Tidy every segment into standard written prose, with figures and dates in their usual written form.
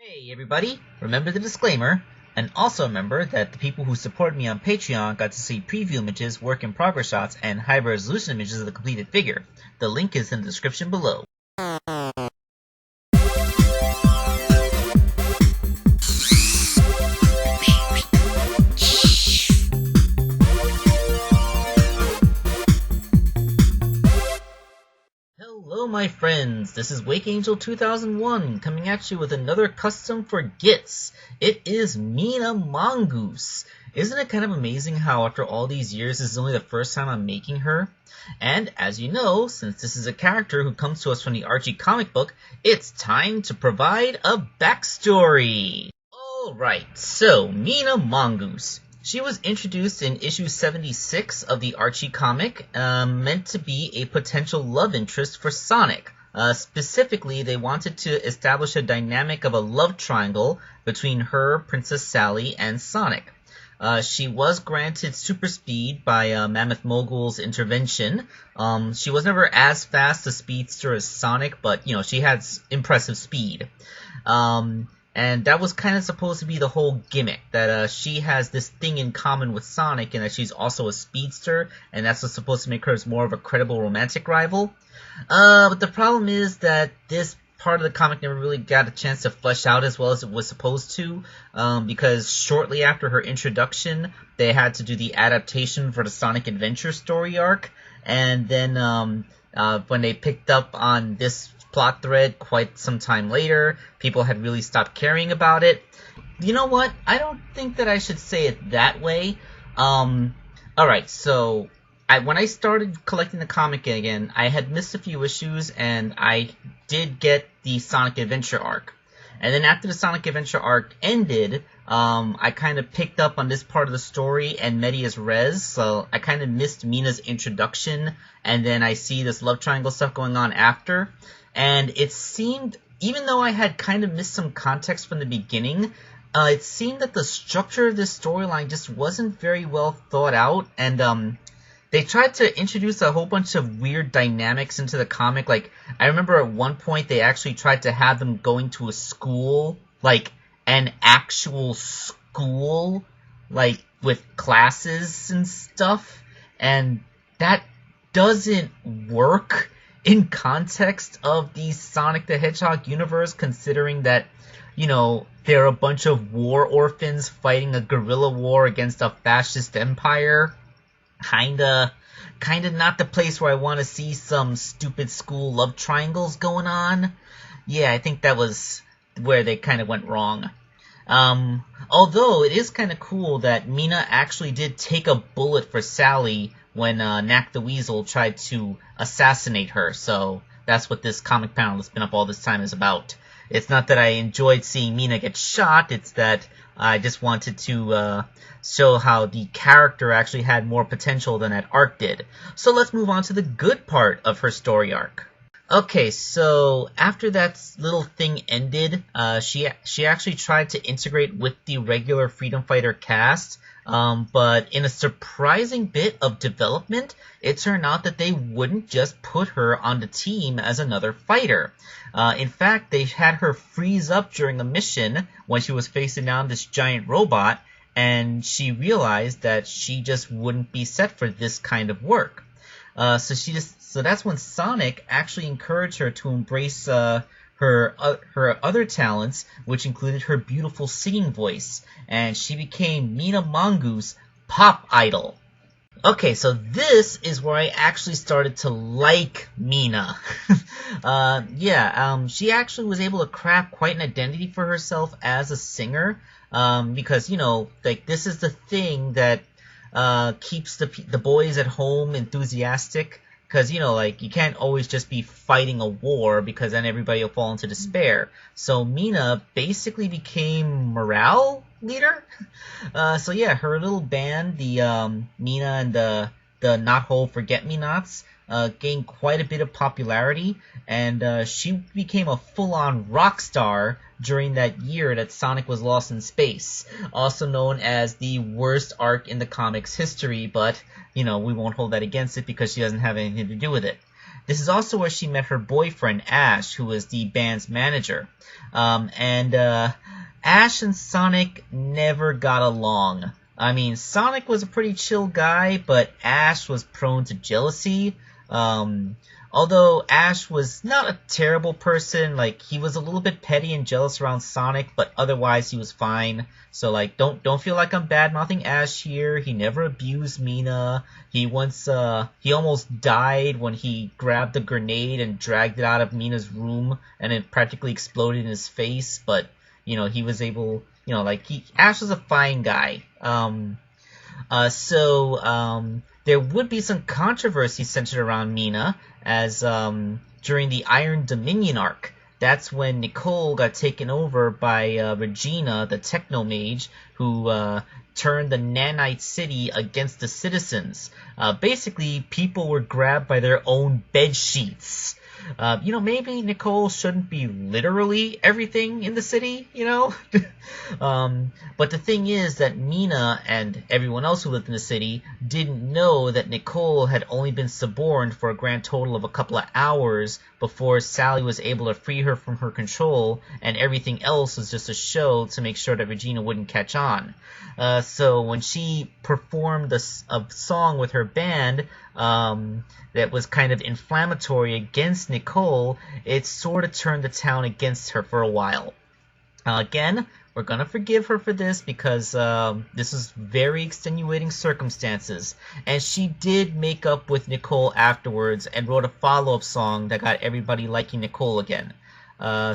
Hey everybody, remember the disclaimer, and also remember that the people who supported me on Patreon got to see preview images, work in progress shots, and high resolution images of the completed figure. The link is in the description below. Hello my friends, this is Wake Angel 2001 coming at you with another custom for Gitz. It is Mina Mongoose. Isn't it kind of amazing how after all these years this is only the first time I'm making her? And as you know, since this is a character who comes to us from the Archie comic book, it's time to provide a backstory. Alright, so Mina Mongoose. She was introduced in issue 76 of the Archie comic, meant to be a potential love interest for Sonic. Specifically, they wanted to establish a dynamic of a love triangle between her, Princess Sally, and Sonic. She was granted super speed by Mina Mongoose's intervention. She was never as fast a speedster as Sonic, but, she had impressive speed. And that was kind of supposed to be the whole gimmick, that she has this thing in common with Sonic and that she's also a speedster, and that's what's supposed to make her as more of a credible romantic rival. But the problem is that this part of the comic never really got a chance to flesh out as well as it was supposed to, because shortly after her introduction, they had to do the adaptation for the Sonic Adventure story arc, and then when they picked up on this plot thread quite some time later, people had really stopped caring about it. You know what? I don't think that I should say it that way. Alright, so when I started collecting the comic again, I had missed a few issues, and I did get the Sonic Adventure arc. And then after the Sonic Adventure arc ended, I kind of picked up on this part of the story and Media's Res, so I kind of missed Mina's introduction, and then I see this love triangle stuff going on after. And it seemed, even though I had kind of missed some context from the beginning, it seemed that the structure of this storyline just wasn't very well thought out, and they tried to introduce a whole bunch of weird dynamics into the comic. Like, I remember at one point they actually tried to have them going to a school, like an actual school, like with classes and stuff, and that doesn't work in context of the Sonic the Hedgehog universe, considering that, they're a bunch of war orphans fighting a guerrilla war against a fascist empire. Kinda not the place where I want to see some stupid school love triangles going on. Yeah, I think that was where they kind of went wrong. Although it is kind of cool that Mina actually did take a bullet for Sally when Knack the Weasel tried to assassinate her, so that's what this comic panel that's been up all this time is about. It's not that I enjoyed seeing Mina get shot, it's that I just wanted to show how the character actually had more potential than that arc did. So let's move on to the good part of her story arc. Okay, so after that little thing ended, she actually tried to integrate with the regular Freedom Fighter cast, but in a surprising bit of development, it turned out that they wouldn't just put her on the team as another fighter. In fact, they had her freeze up during a mission when she was facing down this giant robot, and she realized that she just wouldn't be set for this kind of work. So that's when Sonic actually encouraged her to embrace her other talents, which included her beautiful singing voice, and she became Mina Mongoose Pop Idol. Okay, so this is where I actually started to like Mina. She actually was able to craft quite an identity for herself as a singer, because, this is the thing that keeps the boys at home enthusiastic. Because, you can't always just be fighting a war, because then everybody will fall into despair. So Mina basically became morale leader. Her little band, the Mina and the Not Whole Forget-Me-Nots, gained quite a bit of popularity, and she became a full-on rock star during that year that Sonic was lost in space, also known as the worst arc in the comics history, but, we won't hold that against it because she doesn't have anything to do with it. This is also where she met her boyfriend, Ash, who was the band's manager. Ash and Sonic never got along. I mean, Sonic was a pretty chill guy, but Ash was prone to jealousy. Although Ash was not a terrible person, like, he was a little bit petty and jealous around Sonic, but otherwise he was fine. So, like, don't feel like I'm bad-mouthing Ash here. He never abused Mina. He almost died when he grabbed a grenade and dragged it out of Mina's room, and it practically exploded in his face, but, you know, he was able, you know, like, Ash was a fine guy. There would be some controversy centered around Mina, as during the Iron Dominion arc. That's when Nicole got taken over by Regina, the Techno Mage, who turned the Nanite City against the citizens. Basically, people were grabbed by their own bed sheets. You know, maybe Nicole shouldn't be literally everything in the city, you know? But the thing is that Mina and everyone else who lived in the city didn't know that Nicole had only been suborned for a grand total of a couple of hours before Sally was able to free her from her control, and everything else was just a show to make sure that Regina wouldn't catch on. So when she performed a song with her band, that was kind of inflammatory against Nicole, it sort of turned the town against her for a while. Again, we're going to forgive her for this because this is very extenuating circumstances. And she did make up with Nicole afterwards and wrote a follow-up song that got everybody liking Nicole again.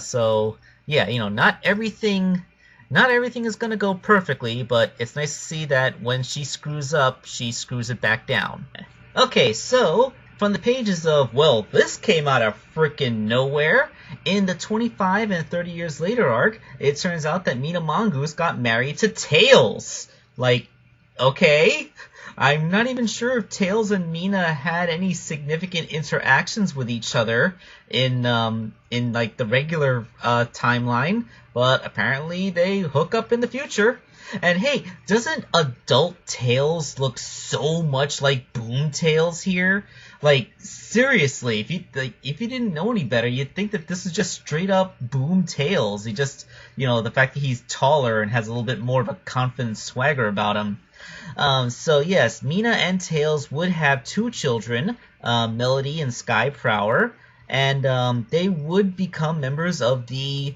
So, yeah, you know, not everything is going to go perfectly, but it's nice to see that when she screws up, she screws it back down. Okay, so from the pages of, well, this came out of frickin' nowhere, in the 25 and 30 years later arc, it turns out that Mina Mongoose got married to Tails. Like, okay, I'm not even sure if Tails and Mina had any significant interactions with each other in like the regular timeline, but apparently they hook up in the future. And hey, doesn't adult Tails look so much like Boom Tails here? Like, seriously, if you didn't know any better, you'd think that this is just straight up Boom Tails. He just, you know, the fact that he's taller and has a little bit more of a confident swagger about him. So yes, Mina and Tails would have two children, Melody and Sky Prower, and they would become members of the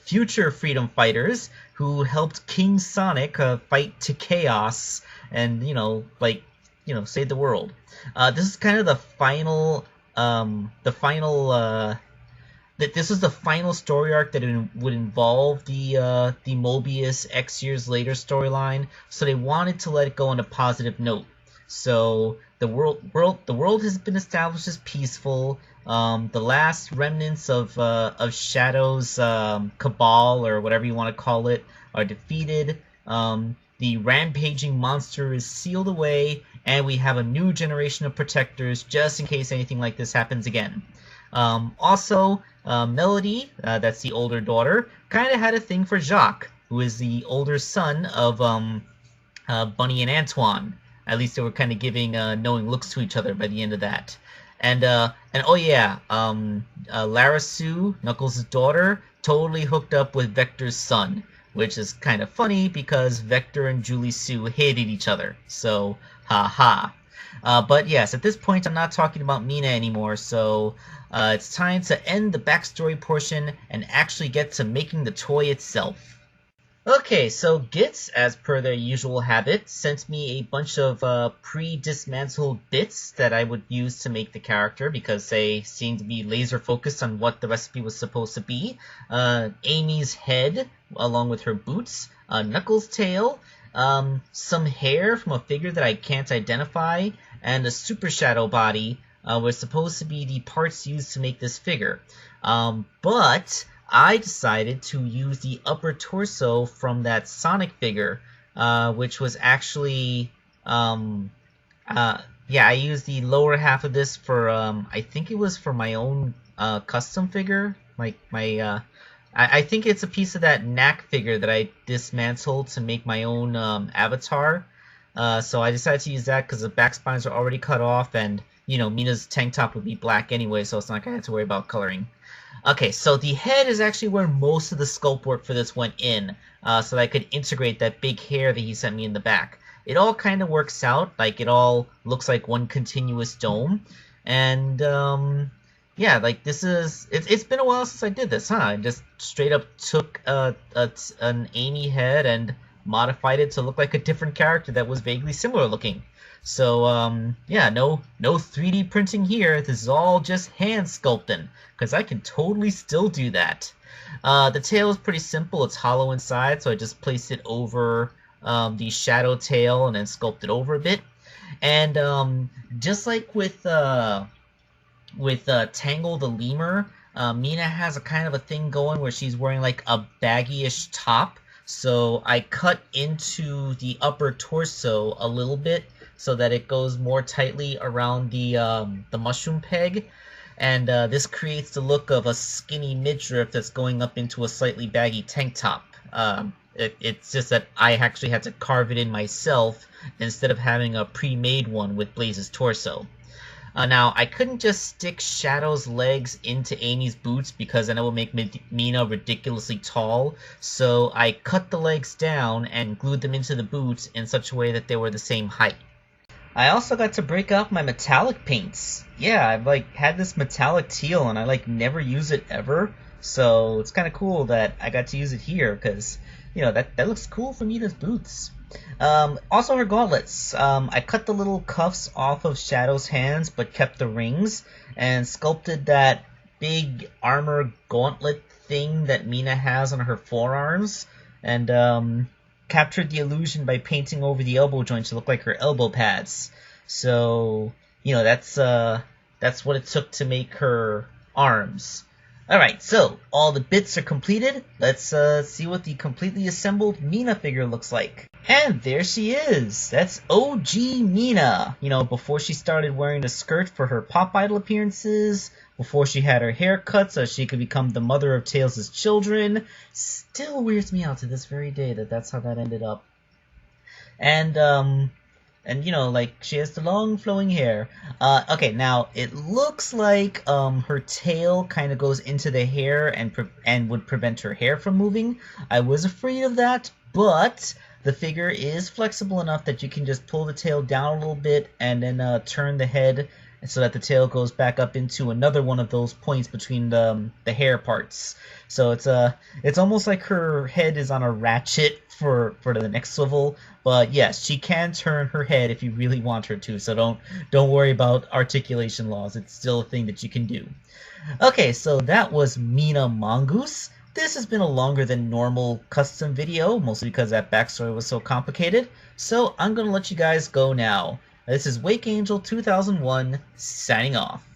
future Freedom Fighters, who helped King Sonic fight to chaos and, you know, like, you know, save the world. This is kind of the final this is the final story arc that would involve the Mobius X years later storyline, so they wanted to let it go on a positive note. So the world has been established as peaceful. The last remnants of Shadow's cabal, or whatever you want to call it, are defeated. The rampaging monster is sealed away, and we have a new generation of protectors just in case anything like this happens again. Also, Melody, that's the older daughter, kind of had a thing for Jacques, who is the older son of Bunny and Antoine. At least they were kind of giving knowing looks to each other by the end of that. And oh yeah, Lara Sue, Knuckles' daughter, totally hooked up with Vector's son, which is kind of funny because Vector and Julie Sue hated each other. So, haha. But yes, at this point I'm not talking about Mina anymore, so it's time to end the backstory portion and actually get to making the toy itself. Okay, so Gitz, as per their usual habit, sent me a bunch of pre-dismantled bits that I would use to make the character because they seem to be laser focused on what the recipe was supposed to be. Amy's head, along with her boots, Knuckles' tail, some hair from a figure that I can't identify, and a Super Shadow body were supposed to be the parts used to make this figure. But I decided to use the upper torso from that Sonic figure, which was actually, yeah, I used the lower half of this for, I think it was for my own custom figure, I think it's a piece of that Knack figure that I dismantled to make my own avatar. So I decided to use that because the back spines are already cut off, and you know, Mina's tank top would be black anyway, so it's not gonna have to worry about coloring. Okay, so the head is actually where most of the sculpt work for this went in, so that I could integrate that big hair that he sent me in the back. It all kind of works out, like it all looks like one continuous dome, and yeah, like this is, it's been a while since I did this, huh? I just straight up took an Amy head and modified it to look like a different character that was vaguely similar looking. So, yeah, no 3D printing here. This is all just hand sculpting, because I can totally still do that. The tail is pretty simple. It's hollow inside, so I just placed it over the shadow tail and then sculpted over a bit. And just like with Tangle the lemur, Mina has a kind of a thing going where she's wearing like a baggy-ish top. So I cut into the upper torso a little bit so that it goes more tightly around the mushroom peg, and this creates the look of a skinny midriff that's going up into a slightly baggy tank top. It's just that I actually had to carve it in myself instead of having a pre-made one with Blaze's torso. Now, I couldn't just stick Shadow's legs into Amy's boots because then it would make Mina ridiculously tall, so I cut the legs down and glued them into the boots in such a way that they were the same height. I also got to break out my metallic paints. Yeah, I've like had this metallic teal and I like never use it ever, so it's kind of cool that I got to use it here because, you know, that looks cool for Mina's boots. Also her gauntlets. I cut the little cuffs off of Shadow's hands but kept the rings and sculpted that big armor gauntlet thing that Mina has on her forearms, and captured the illusion by painting over the elbow joints to look like her elbow pads. So, you know, that's what it took to make her arms. Alright, so all the bits are completed. Let's see what the completely assembled Mina figure looks like. And there she is! That's OG Mina! You know, before she started wearing a skirt for her Pop Idol appearances, before she had her hair cut so she could become the mother of Tails' children. Still weirds me out to this very day that that's how that ended up. And you know, like, she has the long flowing hair. Okay, now, it looks like her tail kind of goes into the hair and would prevent her hair from moving. I was afraid of that, but the figure is flexible enough that you can just pull the tail down a little bit and then turn the head so that the tail goes back up into another one of those points between the hair parts. So it's almost like her head is on a ratchet for the next swivel. But yes, she can turn her head if you really want her to, so don't worry about articulation laws. It's still a thing that you can do. Okay, so that was Mina Mongoose. This has been a longer than normal custom video, mostly because that backstory was so complicated. So I'm going to let you guys go now. This is Wake Angel 2001 signing off.